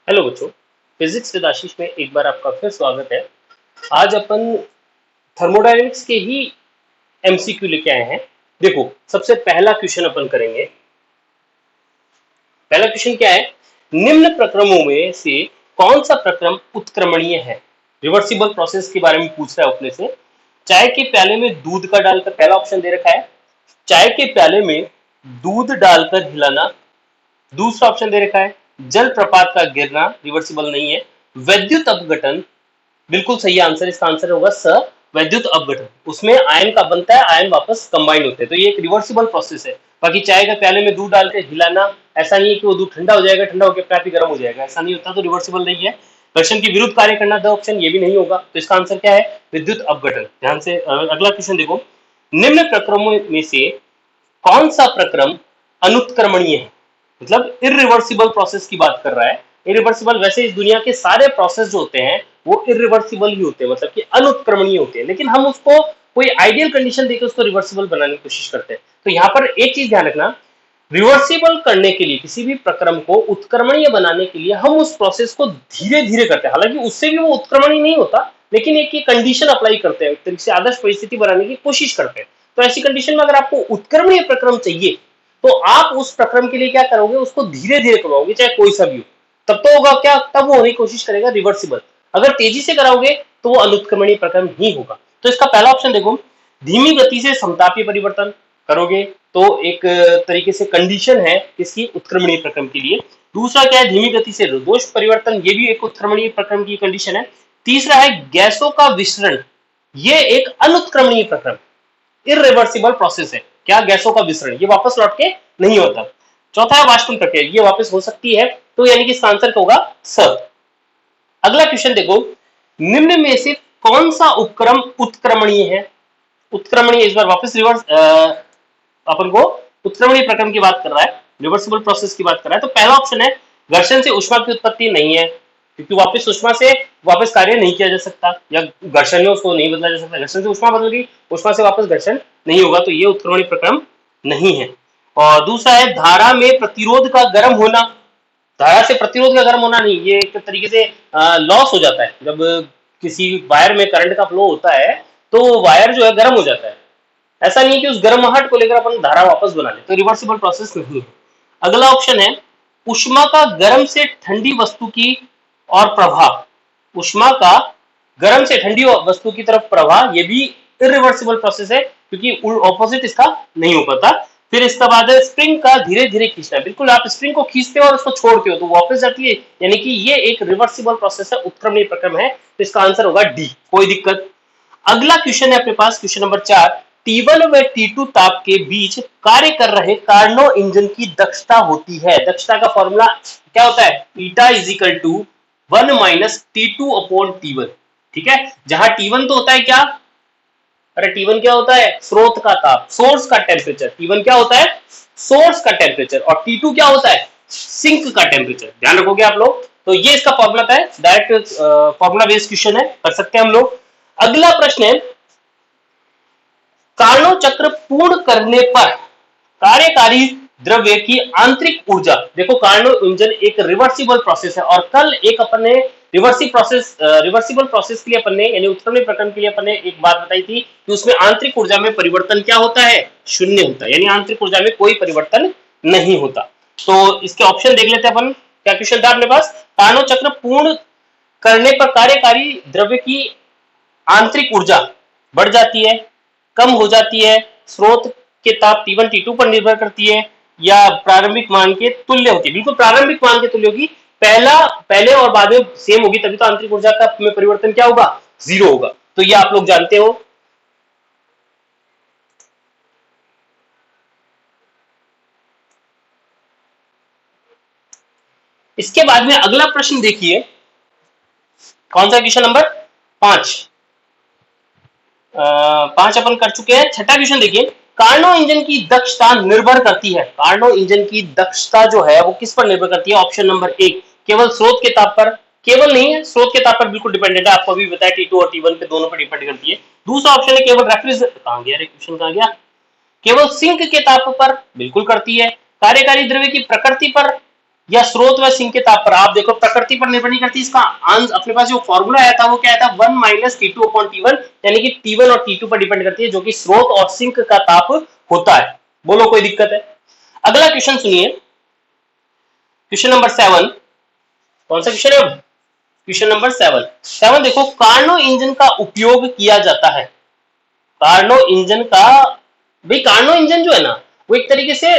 Hello बच्चों, physics with आशीष में एक बार आपका फिर स्वागत है। आज अपन थर्मोडायनेमिक्स के ही एमसीक्यू लेके आए हैं। देखो, सबसे पहला क्वेश्चन अपन करेंगे। पहला क्वेश्चन क्या है? निम्न प्रक्रमों में से कौन सा प्रक्रम उत्क्रमणीय है? रिवर्सिबल प्रोसेस के बारे में पूछ रहा है अपने से। चाय के प्याले में दूध का डालकर, पहला ऑप्शन दे रखा है चाय के प्याले में दूध डालकर हिलाना। दूसरा ऑप्शन दे रखा है जल प्रपात का गिरना, रिवर्सिबल नहीं है। वैद्युत अपघटन, बिल्कुल सही आंसर, इसका आंसर होगा स, वैद्युत अपघटन। उसमें आयन का बनता है, आयन वापस कंबाइन होते हैं, तो ये एक रिवर्सिबल प्रोसेस है। बाकी चाय के प्याले में दूध डाल के हिलाना, ऐसा नहीं है कि वो दूध ठंडा हो जाएगा, ठंडा होकर अपने आप ही गर्म हो जाएगा, ऐसा नहीं होता, तो रिवर्सिबल नहीं है। घर्षण के विरुद्ध कार्य करना, द ऑप्शन, ये भी नहीं होगा, तो इसका आंसर क्या है? विद्युत अपघटन। ध्यान से अगला क्वेश्चन देखो। निम्न प्रक्रमों में से कौन सा प्रक्रम अनुत्क्रमणीय है? मतलब इरिवर्सिबल प्रोसेस की बात कर रहा है। इरिवर्सिबल, वैसे इस दुनिया के सारे प्रोसेस जो होते हैं वो इरिवर्सिबल ही होते हैं, मतलब कि अनुत्क्रमणीय होते हैं, लेकिन हम उसको कोई आइडियल कंडीशन देकर उसको रिवर्सिबल बनाने की कोशिश करते हैं। तो यहाँ पर एक चीज ध्यान रखना, रिवर्सिबल करने के लिए, किसी भी प्रक्रम को उत्क्रमणीय बनाने के लिए हम उस प्रोसेस को धीरे धीरे करते हैं। हालांकि उससे भी वो उत्क्रमणीय नहीं होता, लेकिन एक कंडीशन अप्लाई करते हैं, एक तरीके से आदर्श परिस्थिति बनाने की कोशिश करते हैं। तो ऐसी कंडीशन में अगर आपको उत्क्रमणीय प्रक्रम चाहिए तो आप उस प्रक्रम के लिए क्या करोगे? उसको धीरे धीरे करवाओगे, चाहे कोई सा भी हो। तब तो होगा क्या? तब वो होने की कोशिश करेगा रिवर्सिबल। अगर तेजी से कराओगे तो वो अनुत्क्रमणीय प्रक्रम ही होगा। तो इसका पहला ऑप्शन देखो, धीमी गति से समतापीय परिवर्तन करोगे तो एक तरीके से कंडीशन है किसकी? उत्क्रमणीय प्रक्रम के लिए। दूसरा क्या है? धीमी गति से रुद्धोष्म परिवर्तन, ये भी एक उत्क्रमणीय प्रक्रम की कंडीशन है। तीसरा है गैसों का विसरण, ये एक अनुत्क्रमणीय प्रक्रम, इरिवर्सिबल प्रोसेस है। क्या? गैसों का विसरण, ये वापस लौट के नहीं होता। चौथा है वाष्पन प्रक्रिया, ये वापस हो सकती है, तो यानी कि इसका आंसर होगा स। अगला क्वेश्चन देखो, निम्न में से कौन सा उपक्रम उत्क्रमणीय है? उत्क्रमणीय, इस बार वापस रिवर्स अपन को उत्क्रमणीय प्रक्रम की बात कर रहा है, रिवर्सिबल प्रोसेस की बात कर रहा है। तो पहला ऑप्शन है घर्षण से ऊष्मा की उत्पत्ति नहीं है, क्योंकि वापस ऊष्मा से वापस कार्य नहीं किया जा सकता, या घर्षण में उसको नहीं बदला जा सकता। घर्षण से ऊष्मा बदल गई, ऊष्मा से वापस घर्षण नहीं होगा, तो ये उत्क्रमणीय प्रक्रम नहीं है। और दूसरा है धारा में प्रतिरोध का गर्म होना। धारा से प्रतिरोध का गर्म होना नहीं, ये एक तरीके से लॉस हो जाता है। जब किसी वायर में करंट का फ्लो होता है तो वायर जो है गर्म हो जाता है, ऐसा नहीं है कि उस गर्माहट को लेकर अपन धारा वापस बना ले, तो रिवर्सिबल प्रोसेस नहीं है। अगला ऑप्शन है ऊष्मा का गर्म से ठंडी वस्तु की और प्रवाह। ऊष्मा का गर्म से ठंडी वस्तु की तरफ प्रवाह, ये भी इरिवर्सिबल प्रोसेस है, क्योंकि ऑपोजिट इसका नहीं हो पाता। फिर इसके बाद स्प्रिंग का धीरे धीरे खींचना, बिल्कुल आप स्प्रिंग को खींचते हो और उसको छोड़ते हो तो वापस जाती है, यानी कि ये एक रिवर्सिबल प्रोसेस है, उत्क्रमणीय प्रक्रम है, तो इसका आंसर होगा डी, कोई दिक्कत। अगला क्वेश्चन है अपने पास, क्वेश्चन नंबर 4। T1 व T2 ताप के बीच कार्य कर रहे कार्नो इंजन की दक्षता होती है। दक्षता का फॉर्मूला क्या होता है? Eta is equal to 1 minus T2 upon T1। ठीक है, जहां T1 तो होता है क्या? अरे T1 क्या होता है? स्रोत का ताप, सोर्स का टेम्परेचर। T1 क्या होता है? सोर्स का टेम्परेचर। और T2 क्या होता है? सिंक का टेम्परेचर। ध्यान रखोगे आप लोग, तो ये इसका फॉर्मूला है, डायरेक्ट फॉर्मूला बेस्ड क्वेश्चन है, कर सकते हैं हम लोग। अगला प्रश्न है कार्नो चक्र पूर्ण करने पर कार्यकारी द्रव्य की आंतरिक ऊर्जा। देखो, कार्नो इंजन एक रिवर्सिबल प्रोसेस है, और कल एक अपन ने रिवर्सिबल प्रोसेस के लिए अपन ने, यानी उत्क्रमणीय प्रक्रम के लिए अपन ने एक बात बताई थी कि उसमें आंतरिक ऊर्जा में परिवर्तन क्या होता है? शून्य होता है, यानी आंतरिक ऊर्जा में कोई परिवर्तन नहीं होता। तो इसके ऑप्शन देख लेते हैं अपन। क्या क्वेश्चन था अपने पास? कार्नो चक्र पूर्ण करने पर कार्यकारी द्रव्य की आंतरिक ऊर्जा बढ़ जाती है, कम हो जाती है, स्रोत के ताप T1 T2 पर निर्भर करती है, या प्रारंभिक मान के तुल्य होती है? बिल्कुल प्रारंभिक मान के तुल्य होगी, पहले और बाद में सेम होगी, तभी तो आंतरिक ऊर्जा का में परिवर्तन क्या होगा? जीरो होगा। तो ये आप लोग जानते हो। इसके बाद में अगला प्रश्न देखिए, कौन सा? Question number 5। 5 अपन कर चुके हैं। छठा क्वेश्चन देखिए, कार्नो इंजन की दक्षता निर्भर करती है। कार्नो इंजन की दक्षता जो है वो किस पर निर्भर करती है? ऑप्शन नंबर 1, केवल स्रोत के ताप पर। केवल नहीं है, स्रोत के ताप पर बिल्कुल डिपेंडेंट है, आपको अभी बताया T2 और T1 पे दोनों पर डिपेंड करती है। दूसरा ऑप्शन है केवल रेफ्रिजरेटर, कहां गया रे क्वेश्चन, कहां गया? केवल सिंक के ताप पर बिल्कुल करती है। कार्यकारी द्रव्य की प्रकृति पर या स्रोत व सिंक के ताप पर। आप देखो प्रकृति पर निर्भर नहीं करती, इसका अपने पास जो फॉर्मूला आया था वो क्या आया था, 1 माइनस T2 अपॉन T1, यानी कि T1 और T2 पर डिपेंड करती है, जो कि स्रोत और सिंक का ताप होता है। बोलो कोई दिक्कत है? अगला क्वेश्चन सुनिए, क्वेश्चन नंबर 7। कौन सा क्वेश्चन है? क्वेश्चन नंबर 7 देखो, कार्नो इंजन का उपयोग किया जाता है। कार्नो इंजन का, भाई कार्नो इंजन जो है ना, वो एक तरीके से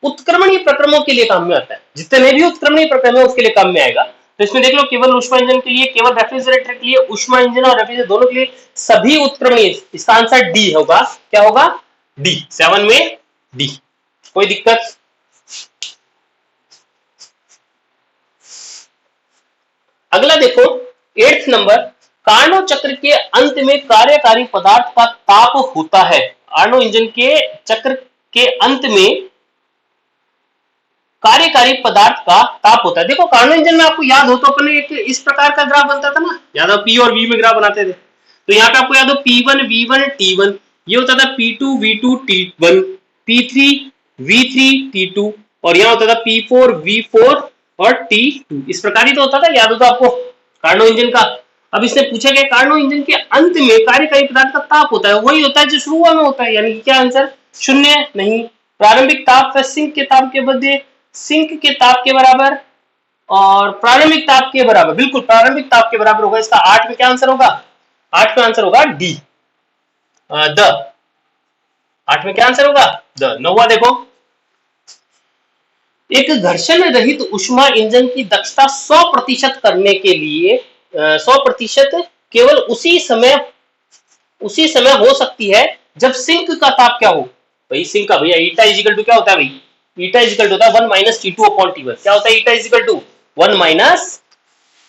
उत्क्रमणीय प्रक्रमों के लिए काम में आता है। जितने भी उत्क्रमणीय प्रक्रम है उसके लिए काम में आएगा। तो इसमें देख लो, केवल ऊष्मा इंजन के लिए, केवल रेफ्रिजरेटर के लिए, ऊष्मा इंजन और रेफ्रिजरेटर दोनों के लिए सभी उत्क्रमणीय। इसका आंसर डी होगा। क्या होगा? डी। 7 में डी। कोई दिक्कत? अगला देखो 8th नंबर, कार्नो चक्र के अंत में कार्यकारी पदार्थ का ताप होता है। कार्नो इंजन के चक्र के अंत में कार्यकारी पदार्थ का ताप होता है। देखो कार्नो इंजन में आपको याद हो तो अपने एक इस प्रकार का ग्राफ बनता था ना, याद हो, पी और वी में ग्राफ बनाते थे। तो यहाँ पे आपको याद हो P1 V1 T1, ये होता था P2 V2 T1, P3 V3 T2, और यहाँ होता था P4 V4 और T2। इस प्रकार ही तो होता था, याद हो तो आपको कार्नो इंजन का। अब इसने पूछा कि कार्नो इंजन के अंत में कार्यकारी पदार्थ का ताप होता है, वही होता है जो शुरुआत में होता है, यानी कि क्या आंसर? 0 नहीं। प्रारंभिक ताप व सिंक के ताप के मध्य, सिंक के ताप के बराबर और प्रारंभिक ताप के बराबर, बिल्कुल प्रारंभिक ताप के बराबर होगा। इसका 8 में क्या आंसर होगा? 8 में आंसर होगा डी, द। 8 में क्या आंसर होगा? द। 9वां देखो, एक घर्षण रहित ऊष्मा इंजन की दक्षता 100% करने के लिए 100% केवल उसी समय हो सकती है जब सिंक का ताप क्या हो? भाई सिंक का, भैया ईटा इजिकल टू क्या होता है? भाई ईटा इजिकल टू होता है 1 माइनस T2 अपॉन T1। क्या होता है eta is equal to? 1 minus,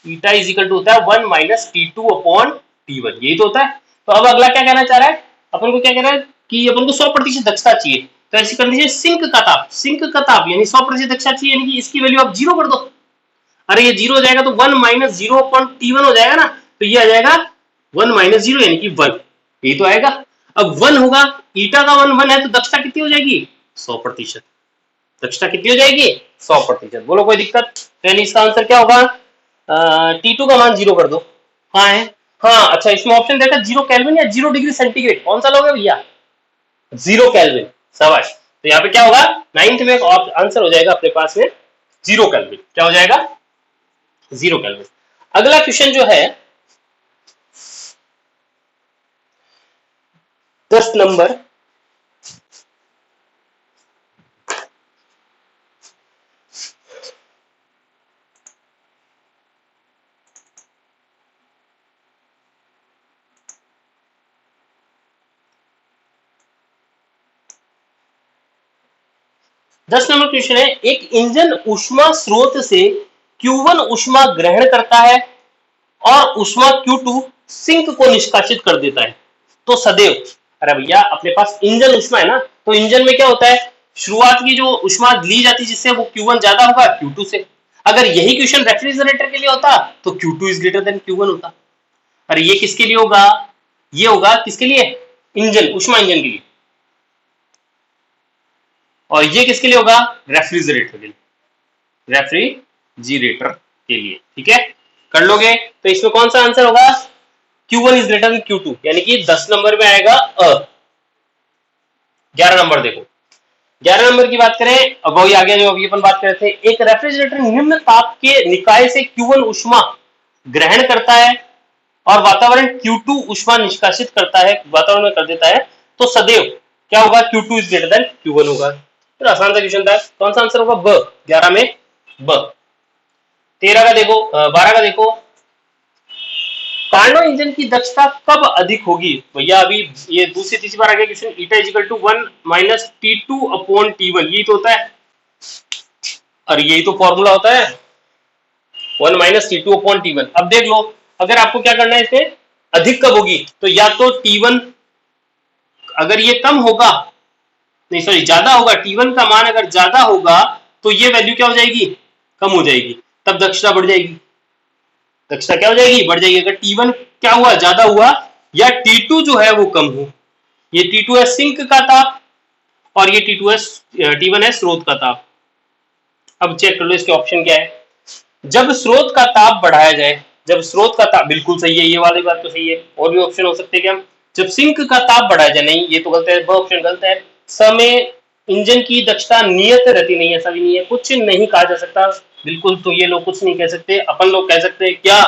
eta is equal to होता है 1 माइनस T2 अपॉन T1, यही तो होता है। तो अब अगला क्या कहना चाह रहा है अपन को? क्या कह रहा है कि अपन को 100% दक्षता चाहिए। तो ऐसी कंडीशन, सिंक का ताप यानी 100% दक्षता चाहिए, यानी कि इसकी वैल्यू आप 0 कर दो। अरे ये 0 हो जाएगा तो 1 माइनस 0 अपॉन T1 हो जाएगा ना, तो ये आ जाएगा 1 माइनस 0 यानी कि 1, ये तो आएगा। अब 1 होगा, ईटा का 1 है, तो दक्षता कितनी हो जाएगी? 100%। दक्षता कितनी हो जाएगी? 100%। बोलो कोई दिक्कत? तो यानी इसका आंसर क्या होगा? T2 का मान 0 कर दो। हाँ है, हाँ अच्छा, इसमें ऑप्शन देखा 0 केल्विन या 0 डिग्री सेंटीग्रेड, कौन सा लोगे भैया? 0 केल्विन, शाबाश। तो यहाँ पे क्या होगा? 9th में आंसर हो जाएगा अपने पास में 0 केल्विन। क्या हो जाएगा? 0 केल्विन। अगला क्वेश्चन जो है 10 नंबर, क्वेश्चन है, एक इंजन ऊष्मा स्रोत से Q1 ऊष्मा ग्रहण करता है और ऊष्मा Q2 सिंक को निष्कासित कर देता है, तो सदैव, अरे भैया अपने पास इंजन ऊष्मा है ना, तो इंजन में क्या होता है, शुरुआत की जो ऊष्मा ली जाती है जिससे वो Q1 ज्यादा होगा Q2 से। अगर यही क्वेश्चन रेफ्रिजरेटर के लिए होता तो Q2 is greater than Q1 होता। अरे ये किसके लिए होगा? ये होगा किसके लिए? इंजन, ऊष्मा इंजन के लिए। और ये किसके लिए होगा? रेफ्रिजरेटर के लिए, रेफ्रिजरेटर के लिए। ठीक है, कर लोगे? तो इसमें कौन सा आंसर होगा? Q1 is greater than Q2, यानी कि 10 नंबर में आएगा अ। 11 नंबर देखो, 11 नंबर की बात करें, अब वही आगे जो अभी अपन बात कर रहे थे, एक रेफ्रिजरेटर निम्न ताप के निकाय से Q1 ऊष्मा ग्रहण करता है और वातावरण Q2 ऊष्मा निष्कासित करता है, वातावरण में कर देता है, तो सदैव क्या होगा? Q2 is greater than Q1 होगा। तो आसान सा क्वेश्चन था, कौन सा आंसर होगा? ब। 11 में ब। 13 का देखो, 12 का देखो, कार्नो इंजन की दक्षता कब अधिक होगी? भैया अभी ये दूसरी तीसरी बार आ गया question, eta is equal to 1 minus T2 upon T1, यही तो होता है, और यही तो फॉर्मूला होता है 1 माइनस T2 अपॉन T1। अब देख लो, अगर आपको क्या करना है इसमें, अधिक कब होगी, तो या तो T1 अगर ये कम होगा, नहीं सॉरी ज्यादा होगा, T1 का मान अगर ज्यादा होगा तो ये वैल्यू क्या हो जाएगी? कम हो जाएगी, तब दक्षता बढ़ जाएगी। दक्षता क्या हो जाएगी? बढ़ जाएगी। अगर T1 क्या हुआ? ज्यादा हुआ, या T2 जो है वो कम हो। ये T2 है सिंक का ताप और ये T1 है स्रोत का ताप। अब चेक कर लो इसके ऑप्शन क्या है। जब स्रोत का ताप बढ़ाया जाए, जब स्रोत का ताप, बिल्कुल सही है, ये वाली बात तो सही है। और भी ऑप्शन हो सकते हैं क्या? जब सिंक का ताप बढ़ाया जाए, नहीं ये तो गलत है, वह ऑप्शन गलत है। समय इंजन की दक्षता नियत रहती नहीं, ऐसा भी नहीं है, कुछ नहीं कहा जा सकता बिल्कुल। तो ये लोग कुछ नहीं कह सकते, अपन लोग कह सकते हैं क्या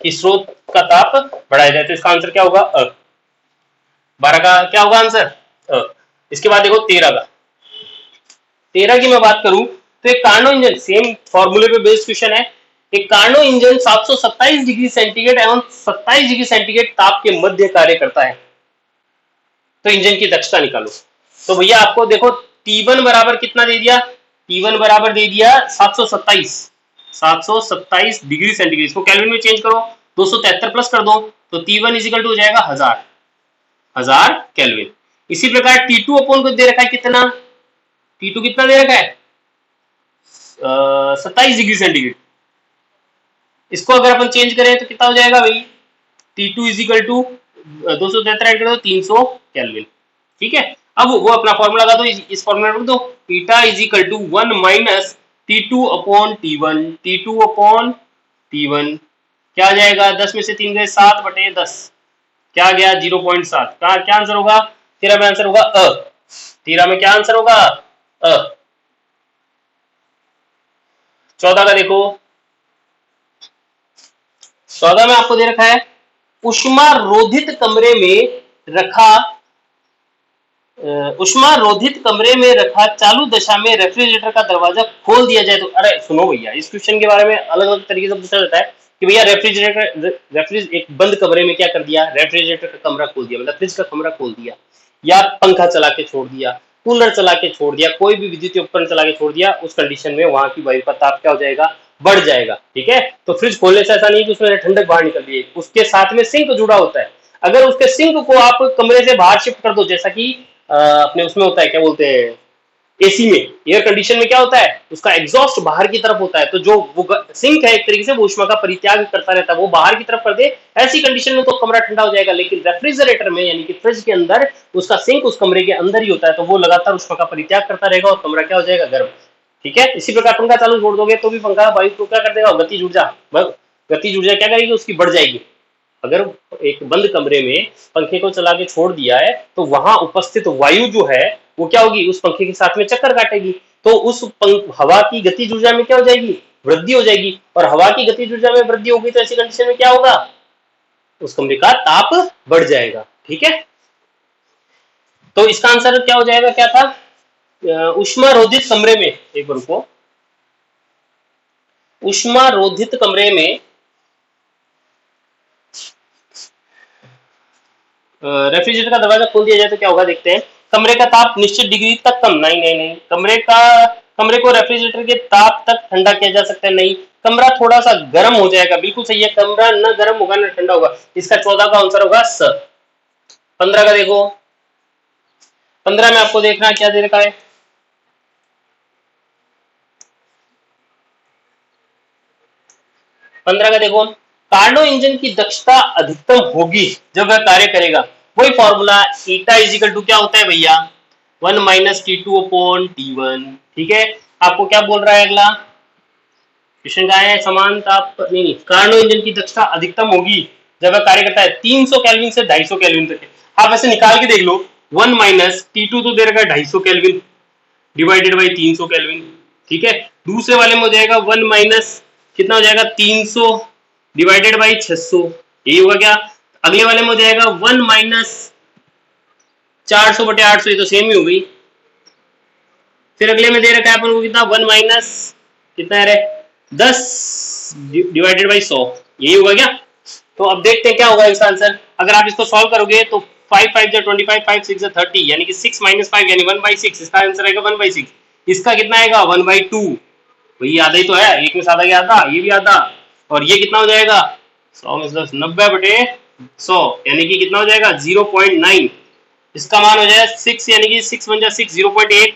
कि स्रोत का ताप बढ़ाया जाए। तो इसका आंसर क्या होगा? 12 का क्या होगा आंसर? इसके बाद देखो 13 का। 13 की मैं बात करूं तो एक कार्नो इंजन, सेम फॉर्मूले पे बेस्ड क्वेश्चन है। एक कार्नो इंजन 727 डिग्री सेंटीग्रेड एवं 27 डिग्री सेंटीग्रेड ताप के मध्य कार्य करता है, तो इंजन की दक्षता निकालो। तो भैया आपको देखो T1 बराबर कितना दे दिया? T1 बराबर दे दिया 727 डिग्री सेंटीग्रेड। इसको केल्विन में चेंज करो, 273 प्लस कर दो, तो T1 इजिकल टू हो जाएगा 1000 केल्विन। इसी प्रकार T2 अपन को दे रखा है कितना? T2 कितना दे रखा है? 27 डिग्री सेंटीग्रेड। इसको अगर अपन चेंज करें तो कितना हो जाएगा भाई? T2 इजिकल टू 273 ऐड कर दो 300 केल्विन। ठीक है, अब वो अपना फॉर्मूला लगा दो, इस फॉर्मूला में रख दो, theta is equal to 1 minus T2 upon T1, T2 upon T1 क्या आ जाएगा? 10 में से 3 गए 7/10, क्या आ गया? 0.7। क्या आंसर होगा? 13 में आंसर होगा 13 में क्या आंसर होगा? 14 का देखो, 14 में आपको दे रखा है उष्मा रोधित कमरे में रखा चालू दशा में रेफ्रिजरेटर का दरवाजा खोल दिया जाए तो। अरे सुनो भैया, इस क्वेश्चन के बारे में अलग अलग तरीके से पूछा जाता है कि भैया रेफ्रिजरेटर एक बंद कमरे में क्या कर दिया? रेफ्रिजरेटर का कमरा खोल दिया, मतलब फ्रिज का कमरा खोल दिया, या पंखा चला के छोड़ दिया, कूलर चला के छोड़ दिया, कोई भी विद्युत उपकरण चला के छोड़ दिया, उस कंडीशन में वहां की वायु का ताप क्या हो जाएगा? बढ़ जाएगा। ठीक है, तो फ्रिज खोलने से ऐसा नहीं कि उसमें ठंडक बाहर निकल रही है, उसके साथ में सिंक जुड़ा होता है। अगर उसके सिंक को आप कमरे से बाहर शिफ्ट कर दो, जैसा कि अपने उसमें होता है, क्या बोलते हैं, एसी में, एयर कंडीशन में क्या होता है? उसका एग्जॉस्ट बाहर की तरफ होता है, तो जो वो सिंक है एक तरीके से वो ऊष्मा का परित्याग करता रहता है, वो बाहर की तरफ कर दे, ऐसी कंडीशन में तो कमरा ठंडा हो जाएगा। लेकिन रेफ्रिजरेटर में यानी कि फ्रिज के अंदर उसका सिंक उस कमरे के अंदर ही होता है, तो वो लगातार ऊष्मा का परित्याग करता रहेगा और कमरा क्या हो जाएगा? गर्म। ठीक है, इसी प्रकार पंखा चालू छोड़ दोगे तो भी पंखा वायु को क्या कर देगा? गतिज ऊर्जा क्या करेगी? उसकी बढ़ जाएगी। अगर एक बंद कमरे में पंखे को चला के छोड़ दिया है तो वहां उपस्थित वायु जो है वो क्या होगी? उस पंखे के साथ में चक्कर काटेगी, तो उस हवा की गतिज ऊर्जा में क्या हो जाएगी? वृद्धि हो जाएगी। और हवा की गतिज ऊर्जा में वृद्धि होगी तो ऐसी कंडीशन में क्या होगा? उस कमरे का ताप बढ़ जाएगा। ठीक है, तो इसका आंसर क्या हो जाएगा? क्या था? ऊष्मा रोधित कमरे में, एक बार रुको, ऊष्मा रोधित कमरे में रेफ्रिजरेटर का दरवाजा खोल दिया जाए तो क्या होगा? देखते हैं। कमरे का ताप निश्चित डिग्री तक कम, नहीं, कमरे को रेफ्रिजरेटर के ताप तक ठंडा किया जा सकता है, नहीं। कमरा थोड़ा सा गर्म हो जाएगा, बिल्कुल सही है, कमरा न गर्म होगा न ठंडा होगा। इसका 14 का आंसर होगा स। 15 का देखो, 15 में आपको देखना क्या दे रखा है? 15 का देखो, कार्नो इंजन की दक्षता अधिकतम होगी जब वह कार्य करेगा। वही फॉर्मूला, ईटा इजिकल टू क्या होता है भैया? 1 माइनस T2 अपॉन T1। ठीक है, आपको क्या बोल रहा है अगला क्वेश्चन? का है समान ताप, नहीं, कार्नो इंजन की दक्षता अधिकतम होगी जब वह कार्य करता है 300 केल्विन से 250 केल्विन तक। आप ऐसे निकाल के देख लो, 1 माइनस T2 तो दे रखा है 250 केल्विन डिवाइडेड बाई 300 केल्विन। ठीक है, दूसरे वाले में हो जाएगा 1 माइनस कितना हो जाएगा? 300 डिवाइडेड बाई 600, यही होगा क्या? अगले वाले में हो जाएगा 1 माइनस 400/800, ये तो सेम ही हो गई। फिर अगले में दे रखा है अपन को कितना? 1 माइनस कितना है रे? 10 डिवाइडेड बाई 100, यही होगा क्या? तो अब देखते हैं क्या होगा इसका आंसर। अगर आप इसको सॉल्व करोगे तो 5 5 जा 25, 5 6 जा 30, यानी कि 6 माइनस 5 यानी 1/6, इसका आंसर आएगा 1/6। इसका कितना आएगा? 1/2। वही आधा ही तो है, एक में से आधा गया आधा, ये भी आधा, और ये कितना हो जाएगा? 100 में 10, 90/100, यानी कि कितना हो जाएगा? 0.9। इसका मान हो जाएगा 6, यानी कि 6 1 जा 6, 0.8,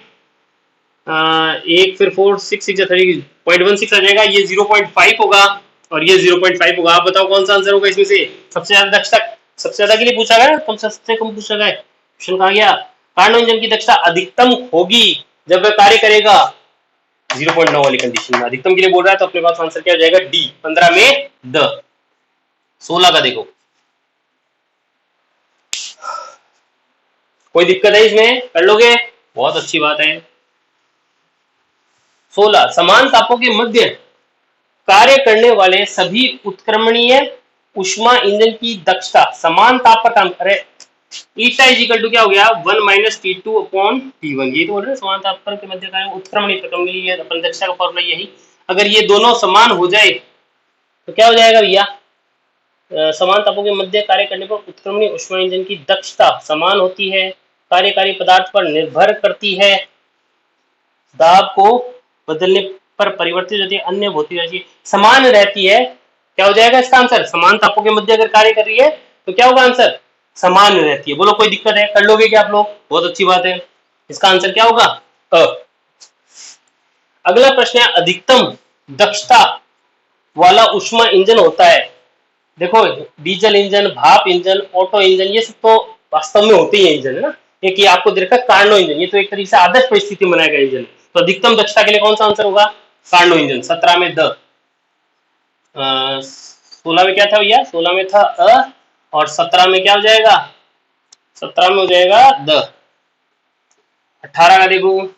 एक फिर 4 6 6 जा 30.16 आ जाएगा। ये 0.5 होगा और ये 0.5 होगा। आप बताओ कौन सा आंसर होगा इसमें से? सबसे ज्यादा दक्षता, सबसे ज्यादा के लिए पूछा गया, कम सबसे कम पूछा गया क्वेश्चन। कहा गया कार्नो इंजन की दक्षता अधिकतम होगी जब वह कार्य करेगा 0.9 वाली कंडीशन में अधिकतम के लिए बोल रहा है, तो अपने पास आंसर क्या हो जाएगा? डी, 15 में द। 16 का देखो, कोई दिक्कत है इसमें? कर लोगे? बहुत अच्छी बात है। 16, समान तापों के मध्य कार्य करने वाले सभी उत्क्रमणीय ऊष्मा इंजन की दक्षता समान ताप पर काम करे। ईटा इज इक्वल टू क्या हो गया? 1 माइनस T2 अपॉन T1। ये तो बोल रहे हैं समान ताप पर के मध्य कार्य उत्क्रमणीय प्रक्रम के लिए अपन दक्षता का फॉर्मूला यही। अगर ये दोनों समान हो जाए तो क्या हो जाएगा भैया? समान तापों के मध्य कार्य करने पर उत्क्रमणीय ऊष्मा इंजन की दक्षता समान होती है, कार्यकारी पदार्थ पर निर्भर करती है, दाब को बदलने पर परिवर्तित होती है, अन्य भौतिक राशि समान रहती है। क्या हो जाएगा इसका आंसर? समान तापों के मध्य अगर कार्य कर रही है तो क्या होगा आंसर? समान रहती है। बोलो कोई दिक्कत है? कर लोगे क्या आप लोग? बहुत अच्छी बात है। इसका आंसर क्या होगा? अगला प्रश्न है, अधिकतम दक्षता वाला ऊष्मा इंजन होता है। देखो, डीजल इंजन, भाप इंजन, ऑटो इंजन, ये सब तो वास्तव में होते ही है इंजन, है ना। एक ये आपको दे रखा है कार्नो इंजन, ये तो एक तरीके से आदर्श परिस्थिति में बनाया गया इंजन। तो अधिकतम दक्षता के लिए कौन सा आंसर होगा? Karnaugh engine. 17 में द। 16 में क्या था भैया? 16 में था अ, और 17 में क्या हो जाएगा? 17 में हो जाएगा द। 18 का देखो,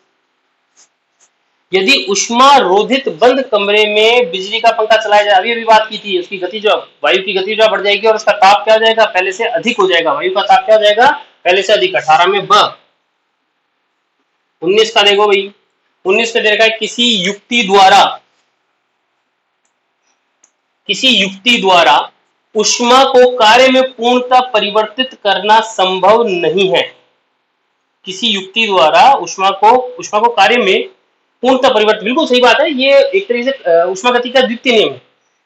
यदि ऊष्मा रोधित बंद कमरे में बिजली का पंखा चलाया जाए, अभी बात की थी, उसकी गति जो वायु की गति जो बढ़ जाएगी और उसका ताप क्या हो जाएगा? पहले से अधिक हो जाएगा। वायु का ताप क्या हो जाएगा? पहले से अधिक। 18 में ब। 19 का देखो भाई, 19 में दे रखा है, किसी युक्ति द्वारा ऊष्मा को कार्य में पूर्णतः परिवर्तित करना संभव नहीं है। किसी युक्ति द्वारा ऊष्मा को कार्य में पूर्णतः परिवर्तित, बिल्कुल सही बात है। ये एक तरीके से ऊष्मा गति का द्वितीय नियम है।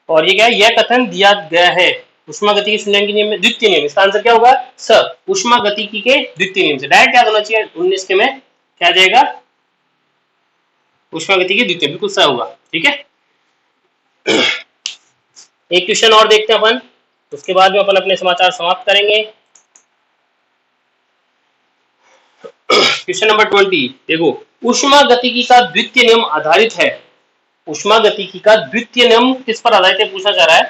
और ये क्या है? यह कथन दिया गया है ऊष्मा गति के संलयन के नियम में द्वितीय नियम। इसका आंसर क्या होगा? स, ऊष्मा गतिकी के द्वितीय नियम से डायरेक्ट याद होना चाहिए। 19 के में क्या जाएगा? ऊष्मा गति के द्वितीय, बिल्कुल सही होगा। ठीक है, एक क्वेश्चन और देखते हैं अपन, उसके बाद में अपन अपने समाचार समाप्त करेंगे। क्वेश्चन नंबर 20 देखो, ऊष्मा गतिकी का द्वितीय नियम आधारित है। ऊष्मा गतिकी का द्वितीय नियम किस पर आधारित है पूछा जा रहा है?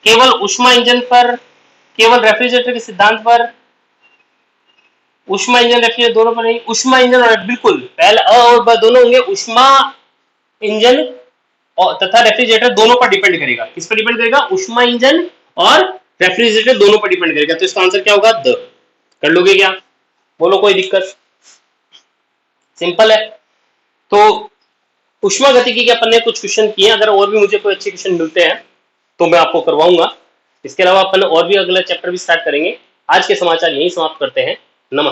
केवल ऊष्मा इंजन पर, केवल रेफ्रिजरेटर के सिद्धांत पर, ऊष्मा इंजन रेफ्रिजरेटर दोनों पर नहीं, ऊष्मा इंजन और बिल्कुल पहले अ और ब दोनों होंगे। ऊष्मा इंजन और तथा रेफ्रिजरेटर दोनों पर डिपेंड करेगा। किस पर डिपेंड करेगा? ऊष्मा इंजन और रेफ्रिजरेटर दोनों पर डिपेंड करेगा। तो इसका आंसर क्या होगा? द। कर लोगे क्या? बोलो कोई दिक्कत? सिंपल है। तो ऊष्मा गतिकी के अपन ने कुछ क्वेश्चन किए, अगर और भी मुझे कोई अच्छे क्वेश्चन मिलते हैं तो मैं आपको करवाऊंगा। इसके अलावा अपन और भी अगला चैप्टर भी स्टार्ट करेंगे। आज के समाचार यहीं समाप्त करते हैं। नमस्कार।